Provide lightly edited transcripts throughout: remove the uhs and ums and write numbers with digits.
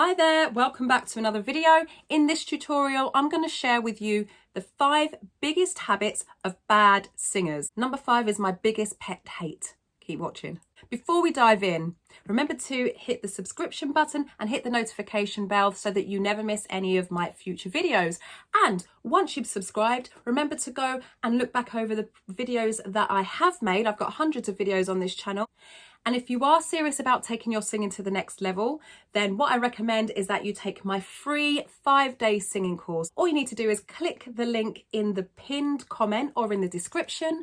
Hi there, welcome back to another video. In this tutorial, I'm going to share with you the 5 biggest habits of bad singers. Number 5 is my biggest pet hate. Keep watching. Before we dive in, remember to hit the subscription button and hit the notification bell so that you never miss any of my future videos. And once you've subscribed, remember to go and look back over the videos that I have made. I've got hundreds of videos on this channel. And if you are serious about taking your singing to the next level, then what I recommend is that you take my free 5-day singing course. All you need to do is click the link in the pinned comment or in the description,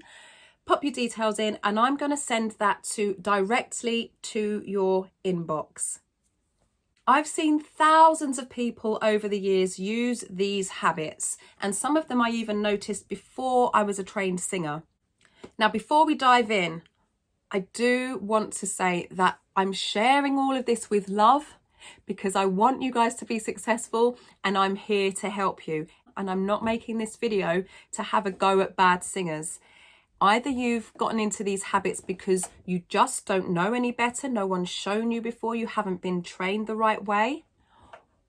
pop your details in, and I'm going to send that directly to your inbox. I've seen thousands of people over the years use these habits, and some of them I even noticed before I was a trained singer. Now, before we dive in, I do want to say that I'm sharing all of this with love because I want you guys to be successful and I'm here to help you. And I'm not making this video to have a go at bad singers. Either you've gotten into these habits because you just don't know any better, no one's shown you before, you haven't been trained the right way,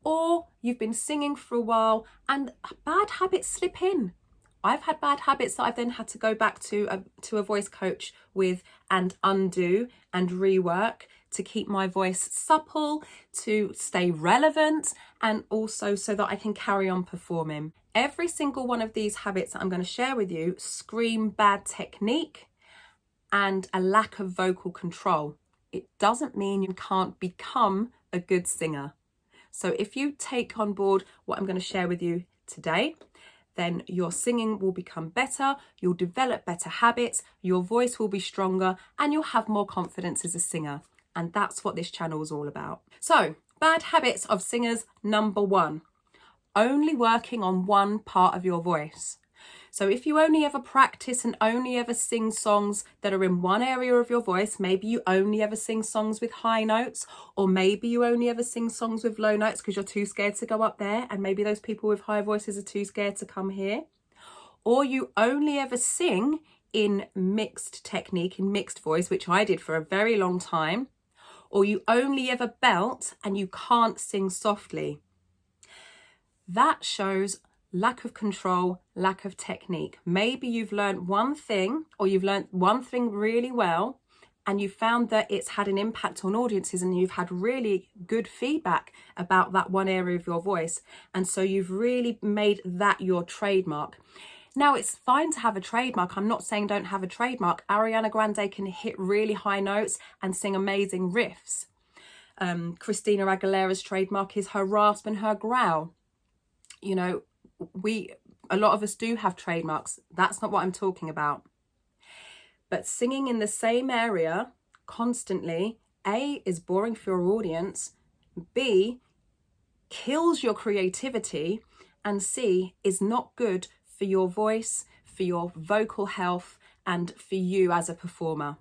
or you've been singing for a while and bad habits slip in. I've had bad habits that I've then had to go back to a voice coach with and undo and rework to keep my voice supple, to stay relevant, and also so that I can carry on performing. Every single one of these habits that I'm going to share with you scream bad technique and a lack of vocal control. It doesn't mean you can't become a good singer. So if you take on board what I'm going to share with you today, then your singing will become better, you'll develop better habits, your voice will be stronger, and you'll have more confidence as a singer. And that's what this channel is all about. So, bad habits of singers, number 1, only working on one part of your voice. So if you only ever practice and only ever sing songs that are in one area of your voice, maybe you only ever sing songs with high notes, or maybe you only ever sing songs with low notes because you're too scared to go up there, and maybe those people with high voices are too scared to come here. Or you only ever sing in mixed technique, in mixed voice, which I did for a very long time. Or you only ever belt and you can't sing softly. That shows lack of control, lack of technique. Maybe you've learned one thing, or you've learned one thing really well, and you found that it's had an impact on audiences and you've had really good feedback about that one area of your voice. And so you've really made that your trademark. Now, it's fine to have a trademark. I'm not saying don't have a trademark. Ariana Grande can hit really high notes and sing amazing riffs. Christina Aguilera's trademark is her rasp and her growl. You know, a lot of us do have trademarks. That's not what I'm talking about. But singing in the same area constantly, A, is boring for your audience, B, kills your creativity, and C, is not good for your voice, for your vocal health, and for you as a performer.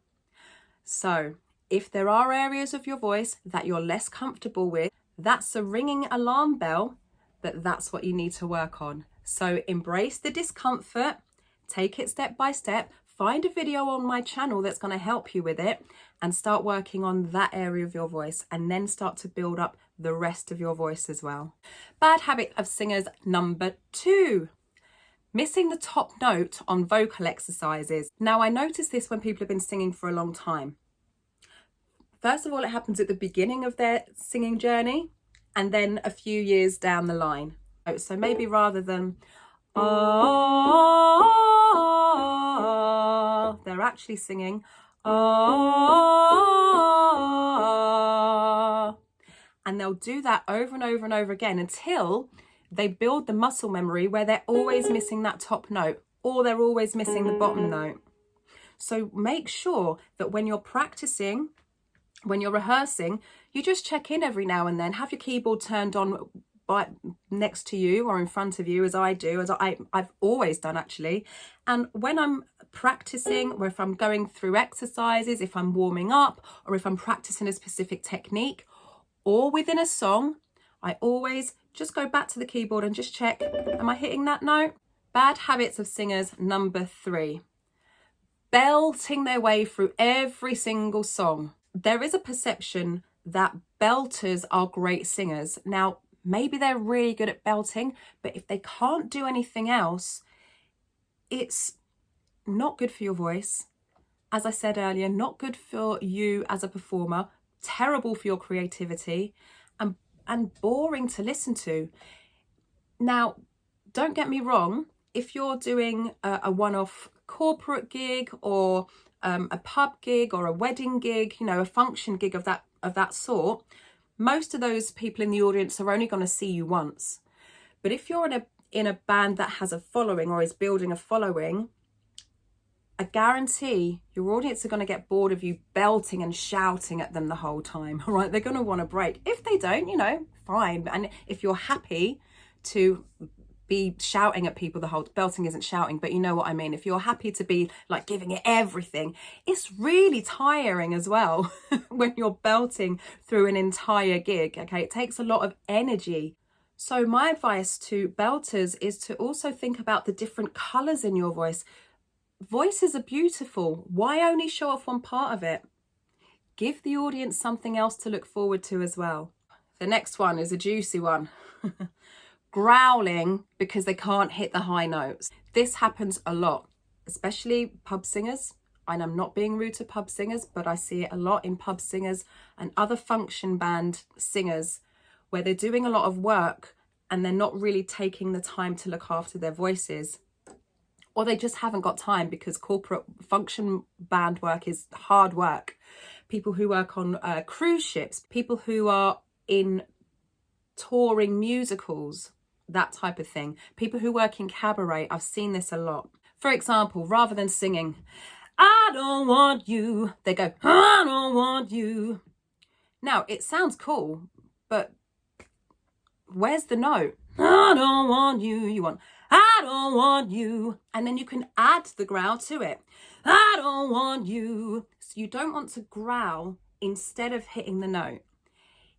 So if there are areas of your voice that you're less comfortable with, that's a ringing alarm bell that that's what you need to work on. So embrace the discomfort, take it step by step, find a video on my channel that's going to help you with it, and start working on that area of your voice, and then start to build up the rest of your voice as well. Bad habit of singers, number 2. Missing the top note on vocal exercises. Now, I noticed this when people have been singing for a long time. First of all, it happens at the beginning of their singing journey, and then a few years down the line. So maybe rather than oh, they're actually singing oh, and they'll do that over and over and over again until they build the muscle memory where they're always missing that top note, or they're always missing the bottom note. So make sure that when you're practicing, when you're rehearsing, you just check in every now and then. Have your keyboard turned on next to you or in front of you, as I do, as I've always done actually. And when I'm practicing, or if I'm going through exercises, if I'm warming up, or if I'm practicing a specific technique, or within a song, I always just go back to the keyboard and just check, am I hitting that note? Bad habits of singers, number 3. Belting their way through every single song. There is a perception that belters are great singers. Now, maybe they're really good at belting, but if they can't do anything else, it's not good for your voice. As I said earlier, not good for you as a performer, terrible for your creativity, and boring to listen to. Now, don't get me wrong, if you're doing a one-off corporate gig or a pub gig or a wedding gig, you know, a function gig of that sort, most of those people in the audience are only going to see you once. But if you're in a band that has a following or is building a following, I guarantee your audience are going to get bored of you belting and shouting at them the whole time, all right? They're going to want a break. If they don't, you know, fine. And if you're happy to be shouting at people the whole, belting isn't shouting, but you know what I mean. If you're happy to be like giving it everything, it's really tiring as well when you're belting through an entire gig, okay? It takes a lot of energy. So my advice to belters is to also think about the different colors in your voice. Voices are beautiful. Why only show off one part of it? Give the audience something else to look forward to as well. The next one is a juicy one. Growling because they can't hit the high notes. This happens a lot, especially pub singers. And I'm not being rude to pub singers, but I see it a lot in pub singers and other function band singers where they're doing a lot of work and they're not really taking the time to look after their voices. Or they just haven't got time because corporate function band work is hard work. People who work on cruise ships, people who are in touring musicals, that type of thing. People who work in cabaret, I've seen this a lot. For example, rather than singing, I don't want you, they go, I don't want you. Now, it sounds cool, but where's the note? I don't want you. You want, I don't want you. And then you can add the growl to it. I don't want you. So you don't want to growl instead of hitting the note.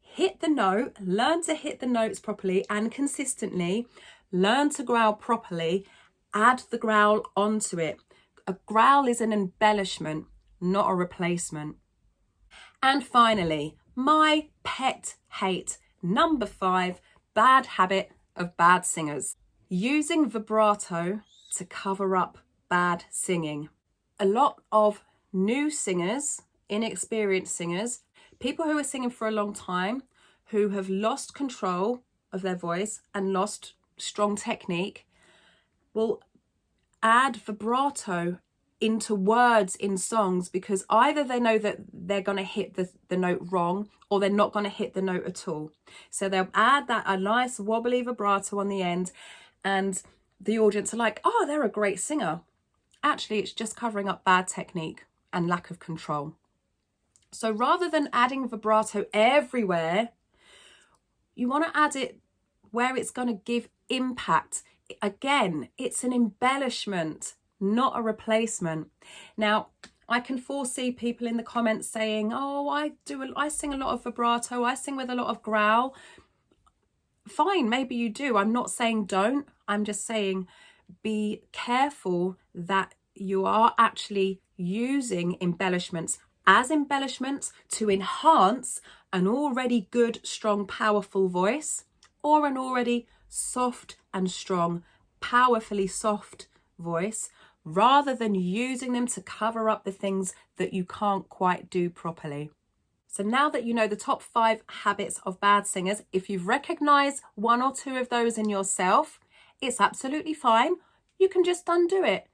Hit the note, learn to hit the notes properly and consistently, learn to growl properly, add the growl onto it. A growl is an embellishment, not a replacement. And finally, my pet hate, number 5, bad habit of bad singers. Using vibrato to cover up bad singing. A lot of new singers, inexperienced singers, people who are singing for a long time, who have lost control of their voice and lost strong technique, will add vibrato into words in songs because either they know that they're going to hit the note wrong or they're not going to hit the note at all. So they'll add a nice wobbly vibrato on the end and the audience are like, oh, they're a great singer. Actually, it's just covering up bad technique and lack of control. So rather than adding vibrato everywhere, you want to add it where it's going to give impact. Again, it's an embellishment, not a replacement. Now, I can foresee people in the comments saying, oh, I sing a lot of vibrato, I sing with a lot of growl. Fine, maybe you do. I'm not saying don't. I'm just saying be careful that you are actually using embellishments as embellishments to enhance an already good, strong, powerful voice or an already soft and strong, powerfully soft voice, rather than using them to cover up the things that you can't quite do properly. So now that you know the top 5 habits of bad singers, if you've recognized 1 or 2 of those in yourself, it's absolutely fine. You can just undo it.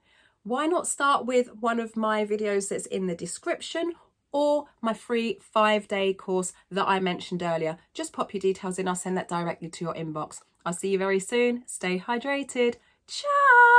Why not start with one of my videos that's in the description or my free 5-day course that I mentioned earlier? Just pop your details in. I'll send that directly to your inbox. I'll see you very soon. Stay hydrated. Ciao.